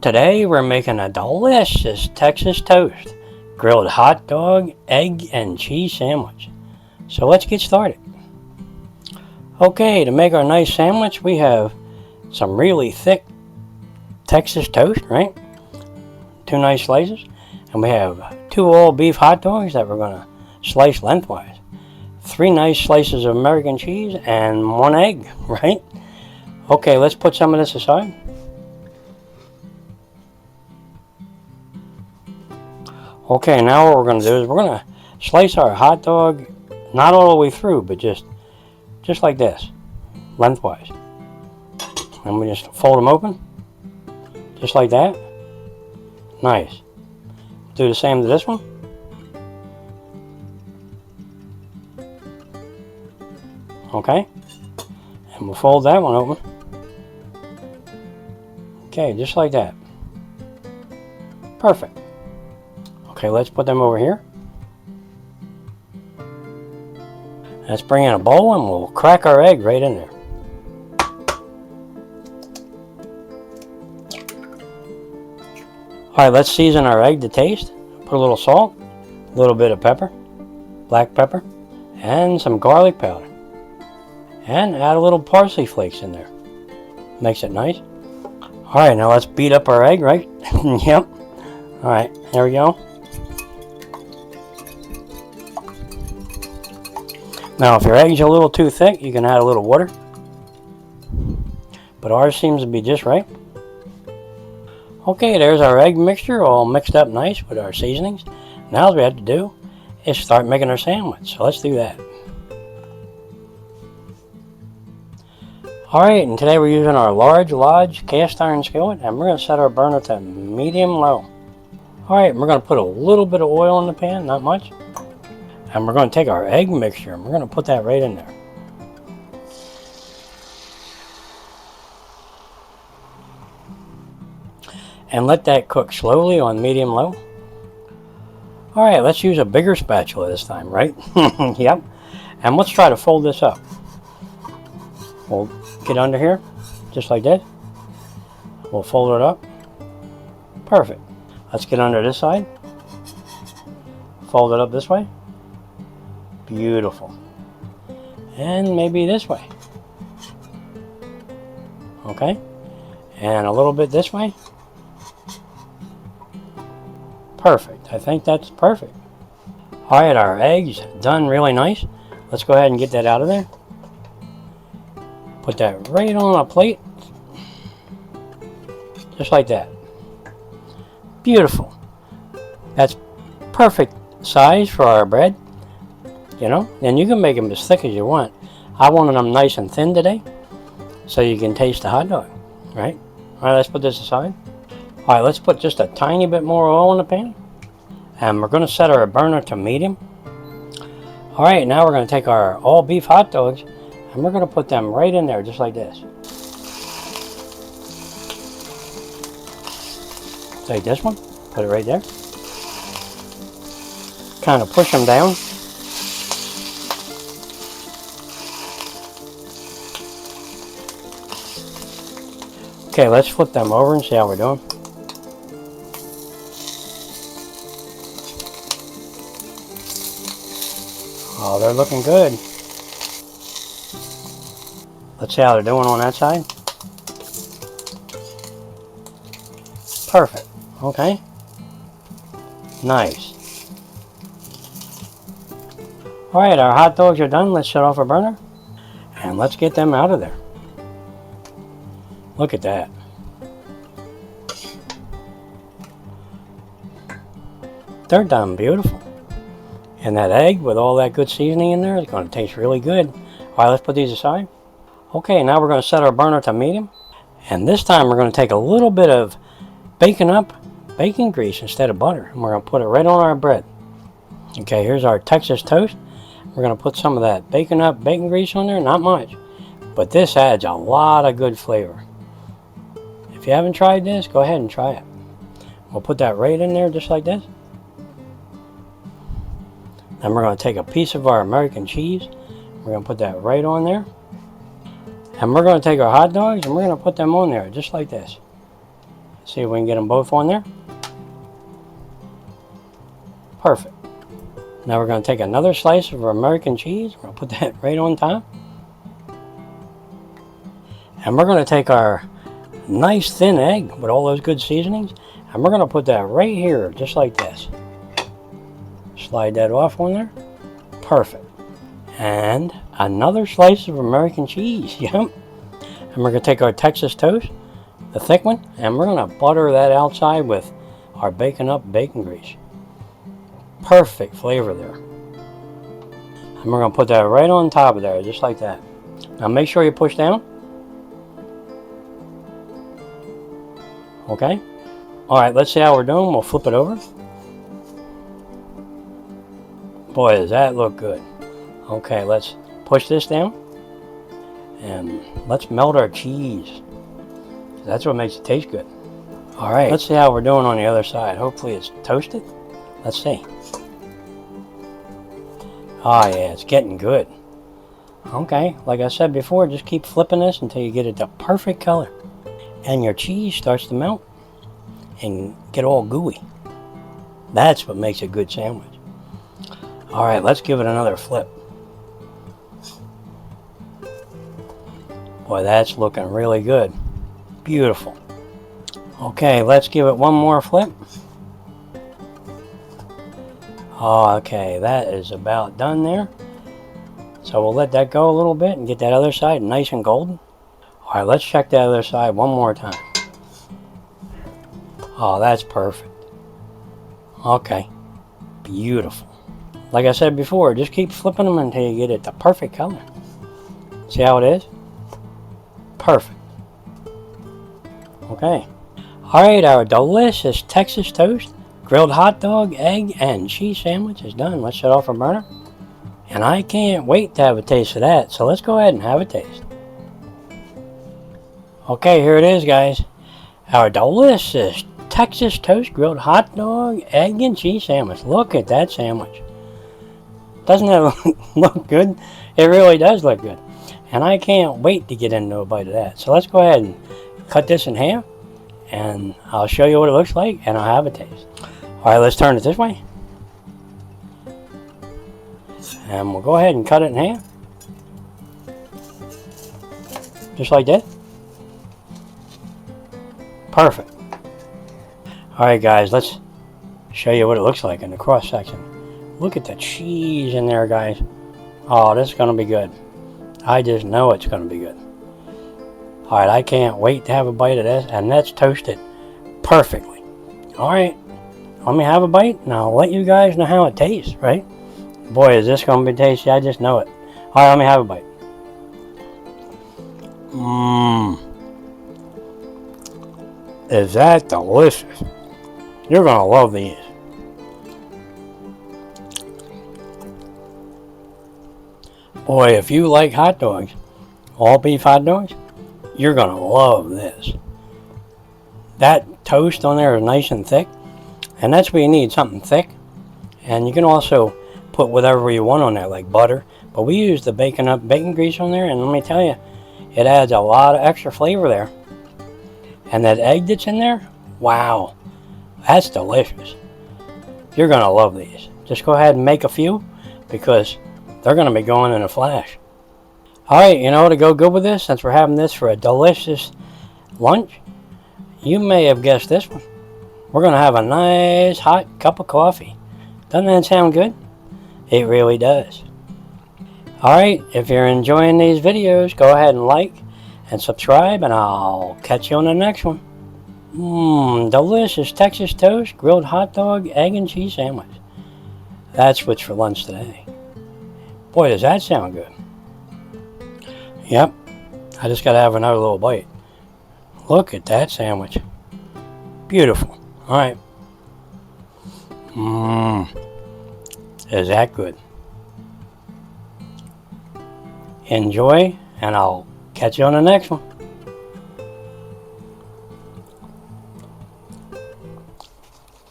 Today we're making a delicious Texas toast, grilled hot dog, egg, and cheese sandwich. So let's get started. Okay, to make our nice sandwich, we have some really thick Texas toast, right? 2 nice slices. And we have 2 all beef hot dogs that we're going to slice lengthwise. 3 nice slices of American cheese and 1 egg, right? Okay, let's put some of this aside. Okay, now what we're going to do is we're going to slice our hot dog, not all the way through, but just like this, lengthwise. And we just fold them open, just like that. Nice. Do the same to this one. Okay, and we'll fold that one open. Okay, just like that. Perfect. Okay, let's put them over here. Let's bring in a bowl and we'll crack our egg right in there. Alright, let's season our egg to taste. Put a little salt, a little bit of pepper, black pepper, and some garlic powder. And add a little parsley flakes in there. Makes it nice. Alright, now let's beat up our egg, right? Yep. Alright, there we go. Now, if your egg's a little too thick, you can add a little water. But ours seems to be just right. Okay, there's our egg mixture all mixed up nice with our seasonings. Now what we have to do is start making our sandwich. So let's do that. Alright, and today we're using our large Lodge cast iron skillet, and we're going to set our burner to medium low. Alright, we're going to put a little bit of oil in the pan, not much. And we're going to take our egg mixture and we're going to put that right in there. And let that cook slowly on medium low. Alright, let's use a bigger spatula this time, right? Yep. And let's try to fold this up. We'll get under here, just like that. We'll fold it up. Perfect. Let's get under this side. Fold it up this way. Beautiful. And maybe this way. Okay. And a little bit this way. Perfect. I think that's perfect. Alright, our eggs done really nice. Let's go ahead and get that out of there. Put that right on a plate. Just like that. Beautiful. That's perfect size for our bread. You know, and you can make them as thick as you want. I wanted them nice and thin today, so you can taste the hot dog, right? All right, let's put this aside. All right, let's put just a tiny bit more oil in the pan, and we're going to set our burner to medium. All right, now we're going to take our all beef hot dogs, and we're going to put them right in there, just like this. Take this one, put it right there. Kind of push them down. Okay, let's flip them over and see how we're doing. Oh, they're looking good. Let's see how they're doing on that side. Perfect. Okay. Nice. Alright, our hot dogs are done. Let's shut off our burner. And let's get them out of there. Look at that. They're done beautiful. And that egg with all that good seasoning in there is going to taste really good. Alright, let's put these aside. Okay, now we're going to set our burner to medium. And this time we're going to take a little bit of bacon grease instead of butter. And we're going to put it right on our bread. Okay, here's our Texas toast. We're going to put some of that bacon grease on there. Not much. But this adds a lot of good flavor. If you haven't tried this, go ahead and try it. We'll put that right in there just like this. Then we're going to take a piece of our American cheese. We're going to put that right on there. And we're going to take our hot dogs and we're going to put them on there just like this. See if we can get them both on there. Perfect. Now we're going to take another slice of our American cheese. We're going to put that right on top. And we're going to take our nice thin egg with all those good seasonings, and we're going to put that right here, just like this. Slide that off on there. Perfect. And another slice of American cheese. Yep. And we're going to take our Texas toast, the thick one, and we're going to butter that outside with our bacon up bacon grease. Perfect flavor there. And we're going to put that right on top of there, just like that. Now make sure you push down. Okay. Alright, let's see how we're doing. We'll flip it over. Boy, does that look good. Okay, let's push this down. And let's melt our cheese. That's what makes it taste good. Alright, let's see how we're doing on the other side. Hopefully it's toasted. Let's see. Oh yeah, it's getting good. Okay, like I said before, just keep flipping this until you get it the perfect color. And your cheese starts to melt and get all gooey. That's what makes a good sandwich. Alright, let's give it another flip. Boy, that's looking really good. Beautiful. Okay, let's give it one more flip. Okay, that is about done there. So we'll let that go a little bit and get that other side nice and golden. Alright, let's check that other side one more time. Oh, that's perfect. Okay. Beautiful. Like I said before, just keep flipping them until you get it the perfect color. See how it is? Perfect. Okay. Alright, our delicious Texas toast, grilled hot dog, egg, and cheese sandwich is done. Let's shut off our burner. And I can't wait to have a taste of that, so let's go ahead and have a taste. Okay, here it is, guys. Our delicious Texas toast, grilled hot dog, egg, and cheese sandwich. Look at that sandwich. Doesn't that look good? It really does look good. And I can't wait to get into a bite of that. So let's go ahead and cut this in half. And I'll show you what it looks like, and I'll have a taste. Alright, let's turn it this way. And we'll go ahead and cut it in half. Just like that. Perfect. Alright guys, let's show you what it looks like in the cross section. Look at the cheese in there, guys. Oh, this is going to be good. I just know it's going to be good. Alright, I can't wait to have a bite of this, and that's toasted perfectly. Alright, let me have a bite, and I'll let you guys know how it tastes, right? Boy, is this going to be tasty, I just know it. Alright, let me have a bite. Is that delicious? You're going to love these. Boy, if you like hot dogs, all beef hot dogs, you're going to love this. That toast on there is nice and thick, and that's what you need, something thick. And you can also put whatever you want on there, like butter. But we use the bacon up bacon grease on there, and let me tell you, it adds a lot of extra flavor there. And that egg that's in there, wow, that's delicious. You're going to love these. Just go ahead and make a few, because they're going to be going in a flash. Alright, you know, to go good with this, since we're having this for a delicious lunch, you may have guessed this one. We're going to have a nice hot cup of coffee. Doesn't that sound good? It really does. Alright, if you're enjoying these videos, go ahead and like and subscribe, and I'll catch you on the next one. Delicious Texas toast, grilled hot dog, egg and cheese sandwich. That's what's for lunch today. Boy, does that sound good. Yep, I just got to have another little bite. Look at that sandwich. Beautiful. Alright. Is that good? Enjoy, and I'll catch you on the next one.